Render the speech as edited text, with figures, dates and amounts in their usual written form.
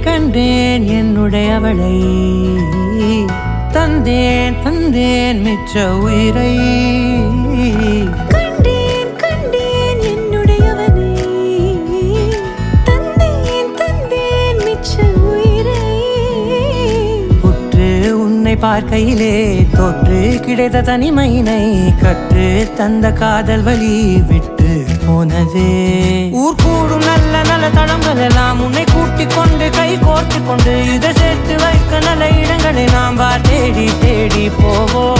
கண்டேன் என்னுடையவளை தந்தேன் தந்தேன் மிச்ச உயிரை கண்டேன் கண்டேன் என்னுடையவனை தந்தேன் தந்தேன் மிச்ச உயிரை உற்று உன்னை பார்க்கையிலே தொற்று கிடைத்த தனிமையினை கற்று தந்த காதல் வழி விட்டு போனதே ஊர் கூடும் நல்ல நல்ல தடங்கள் எல்லாம் உன்னை கூட்டிக் கொண்டு கை கோர்த்து கொண்டு இதை சேர்த்து வைக்க நல்ல இடங்களை நாம் தேடி தேடி போவோம்